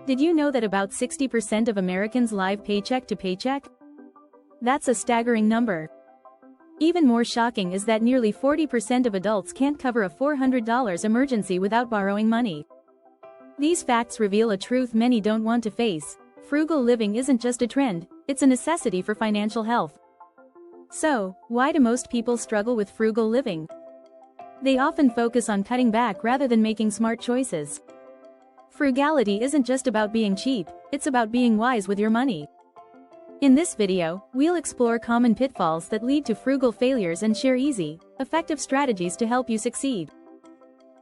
Did you know that about 60% of Americans live paycheck to paycheck? That's a staggering number. Even more shocking is that nearly 40% of adults can't cover a $400 emergency without borrowing money. These facts reveal a truth many don't want to face. Frugal living isn't just a trend, it's a necessity for financial health. So, why do most people struggle with frugal living? They often focus on cutting back rather than making smart choices. Frugality isn't just about being cheap, it's about being wise with your money. In this video, we'll explore common pitfalls that lead to frugal failures and share easy, effective strategies to help you succeed.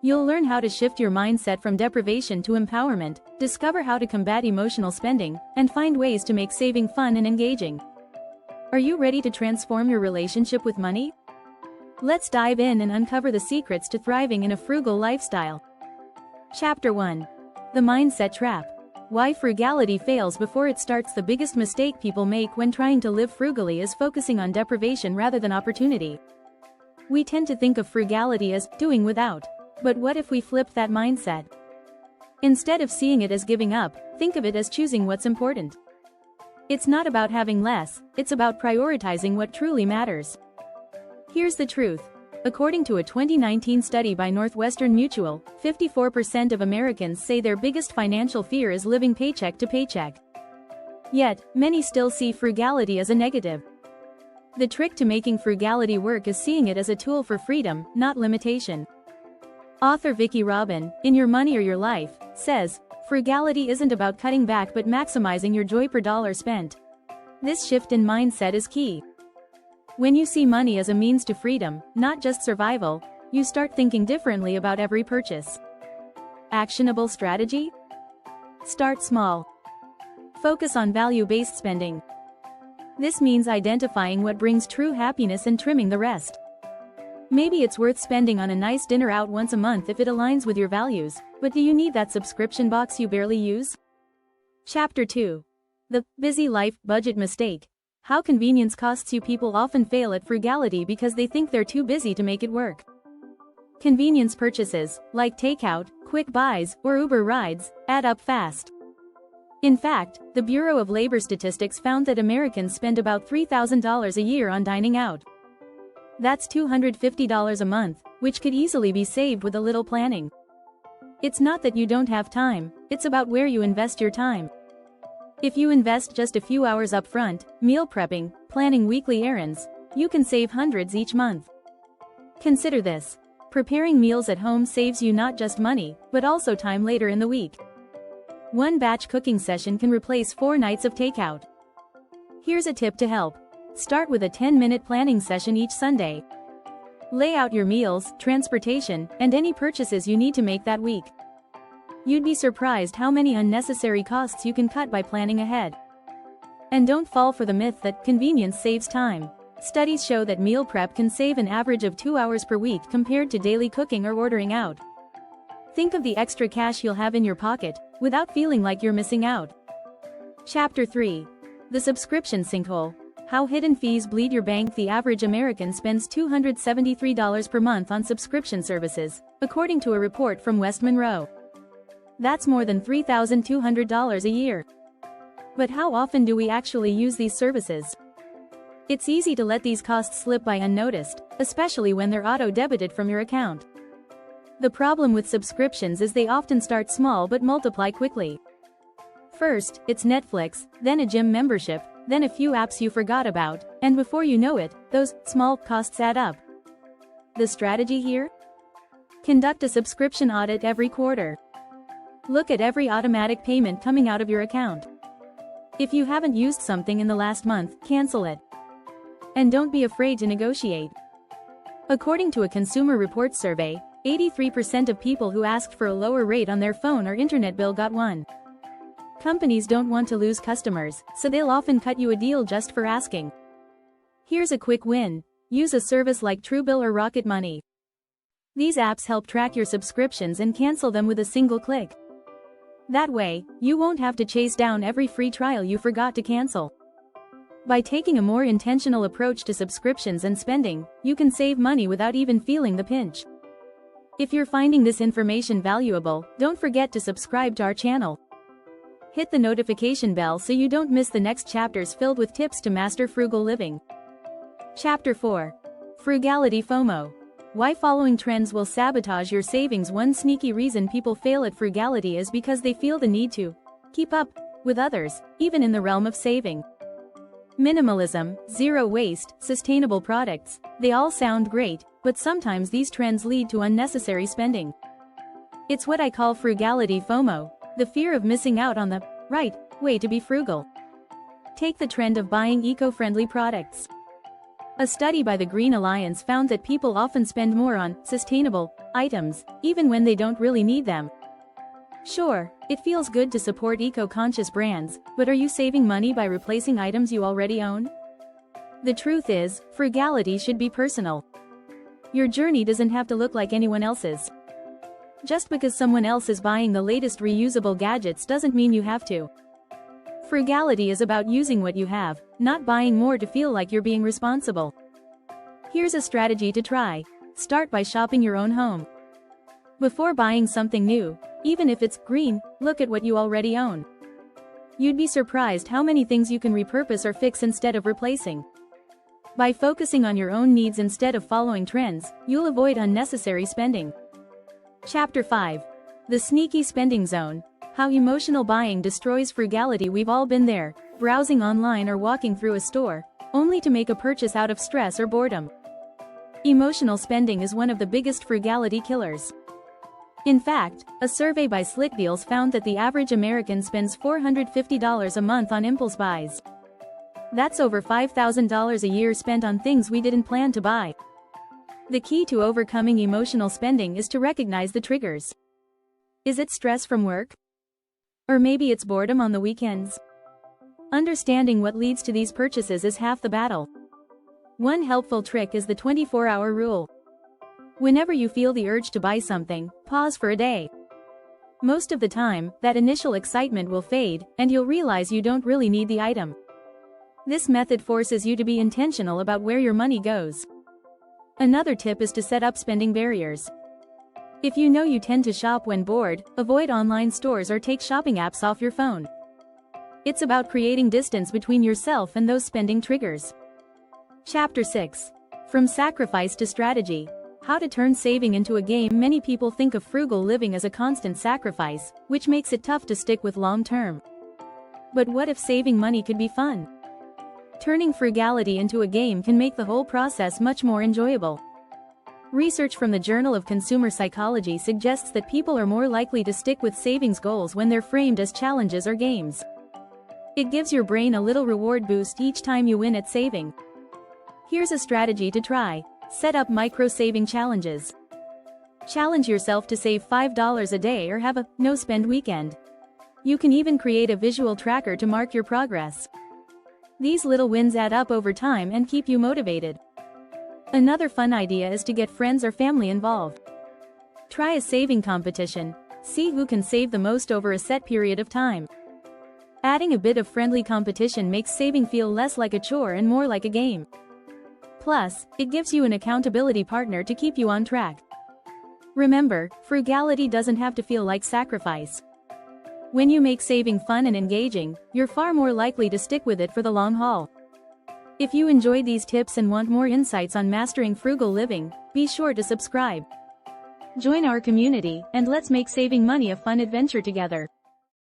You'll learn how to shift your mindset from deprivation to empowerment, discover how to combat emotional spending, and find ways to make saving fun and engaging. Are you ready to transform your relationship with money? Let's dive in and uncover the secrets to thriving in a frugal lifestyle. Chapter 1. The Mindset Trap. Why frugality fails before it starts. The biggest mistake people make when trying to live frugally is focusing on deprivation rather than opportunity. We tend to think of frugality as doing without. But what if we flipped that mindset? Instead of seeing it as giving up, think of it as choosing what's important. It's not about having less, it's about prioritizing what truly matters. Here's the truth. According to a 2019 study by Northwestern Mutual, 54% of Americans say their biggest financial fear is living paycheck to paycheck. Yet, many still see frugality as a negative. The trick to making frugality work is seeing it as a tool for freedom, not limitation. Author Vicki Robin, in Your Money or Your Life, says, frugality isn't about cutting back but maximizing your joy per dollar spent. This shift in mindset is key. When you see money as a means to freedom, not just survival, you start thinking differently about every purchase. Actionable strategy? Start small. Focus on value-based spending. This means identifying what brings true happiness and trimming the rest. Maybe it's worth spending on a nice dinner out once a month if it aligns with your values, but do you need that subscription box you barely use? Chapter 2. The busy life budget mistake. How convenience costs you. People often fail at frugality because they think they're too busy to make it work. Convenience purchases, like takeout, quick buys, or Uber rides, add up fast. In fact, the Bureau of Labor Statistics found that Americans spend about $3,000 a year on dining out. That's $250 a month, which could easily be saved with a little planning. It's not that you don't have time, it's about where you invest your time. If you invest just a few hours up front, meal prepping, planning weekly errands, you can save hundreds each month. Consider this. Preparing meals at home saves you not just money, but also time later in the week. One batch cooking session can replace 4 nights of takeout. Here's a tip to help. Start with a 10-minute planning session each Sunday. Lay out your meals, transportation, and any purchases you need to make that week. You'd be surprised how many unnecessary costs you can cut by planning ahead. And don't fall for the myth that convenience saves time. Studies show that meal prep can save an average of 2 hours per week compared to daily cooking or ordering out. Think of the extra cash you'll have in your pocket, without feeling like you're missing out. Chapter 3. The Subscription Sinkhole. How hidden fees bleed your bank. The average American spends $273 per month on subscription services, according to a report from West Monroe. That's more than $3,200 a year. But how often do we actually use these services? It's easy to let these costs slip by unnoticed, especially when they're auto-debited from your account. The problem with subscriptions is they often start small but multiply quickly. First, it's Netflix, then a gym membership, then a few apps you forgot about, and before you know it, those small costs add up. The strategy here? Conduct a subscription audit every quarter. Look at every automatic payment coming out of your account. If you haven't used something in the last month, cancel it. And don't be afraid to negotiate. According to a Consumer Reports survey, 83% of people who asked for a lower rate on their phone or internet bill got one. Companies don't want to lose customers, so they'll often cut you a deal just for asking. Here's a quick win. Use a service like Frugal or Rocket Money. These apps help track your subscriptions and cancel them with a single click. That way, you won't have to chase down every free trial you forgot to cancel. By taking a more intentional approach to subscriptions and spending, you can save money without even feeling the pinch. If you're finding this information valuable, don't forget to subscribe to our channel. Hit the notification bell so you don't miss the next chapters filled with tips to master frugal living. Chapter 4. Frugality FOMO. Why following trends will sabotage your savings. One sneaky reason people fail at frugality is because they feel the need to keep up with others, even in the realm of saving. Minimalism, zero waste, sustainable products, they all sound great, but sometimes these trends lead to unnecessary spending. It's what I call frugality FOMO, the fear of missing out on the right way to be frugal. Take the trend of buying eco-friendly products. A study by the Green Alliance found that people often spend more on sustainable items, even when they don't really need them. Sure, it feels good to support eco-conscious brands, but are you saving money by replacing items you already own? The truth is, frugality should be personal. Your journey doesn't have to look like anyone else's. Just because someone else is buying the latest reusable gadgets doesn't mean you have to. Frugality is about using what you have, not buying more to feel like you're being responsible. Here's a strategy to try. Start by shopping your own home. Before buying something new, even if it's green, look at what you already own. You'd be surprised how many things you can repurpose or fix instead of replacing. By focusing on your own needs instead of following trends, you'll avoid unnecessary spending. Chapter 5. The Sneaky Spending Zone. How emotional buying destroys frugality. We've all been there, browsing online or walking through a store, only to make a purchase out of stress or boredom. Emotional spending is one of the biggest frugality killers. In fact, a survey by Slick Deals found that the average American spends $450 a month on impulse buys. That's over $5,000 a year spent on things we didn't plan to buy. The key to overcoming emotional spending is to recognize the triggers. Is it stress from work? Or maybe it's boredom on the weekends? Understanding what leads to these purchases is half the battle. One helpful trick is the 24-hour rule. Whenever you feel the urge to buy something, pause for a day. Most of the time, that initial excitement will fade, and you'll realize you don't really need the item. This method forces you to be intentional about where your money goes. Another tip is to set up spending barriers. If you know you tend to shop when bored, avoid online stores or take shopping apps off your phone. It's about creating distance between yourself and those spending triggers. Chapter 6. From Sacrifice to Strategy. How to turn saving into a game. Many people think of frugal living as a constant sacrifice, which makes it tough to stick with long term. But what if saving money could be fun? Turning frugality into a game can make the whole process much more enjoyable. Research from the Journal of Consumer Psychology suggests that people are more likely to stick with savings goals when they're framed as challenges or games. It gives your brain a little reward boost each time you win at saving. Here's a strategy to try. Set up micro-saving challenges. Challenge yourself to save $5 a day or have a no-spend weekend. You can even create a visual tracker to mark your progress. These little wins add up over time and keep you motivated. Another fun idea is to get friends or family involved. Try a saving competition. See who can save the most over a set period of time. Adding a bit of friendly competition makes saving feel less like a chore and more like a game. Plus, it gives you an accountability partner to keep you on track. Remember, frugality doesn't have to feel like sacrifice. When you make saving fun and engaging, you're far more likely to stick with it for the long haul. If you enjoyed these tips and want more insights on mastering frugal living, be sure to subscribe. Join our community, and let's make saving money a fun adventure together.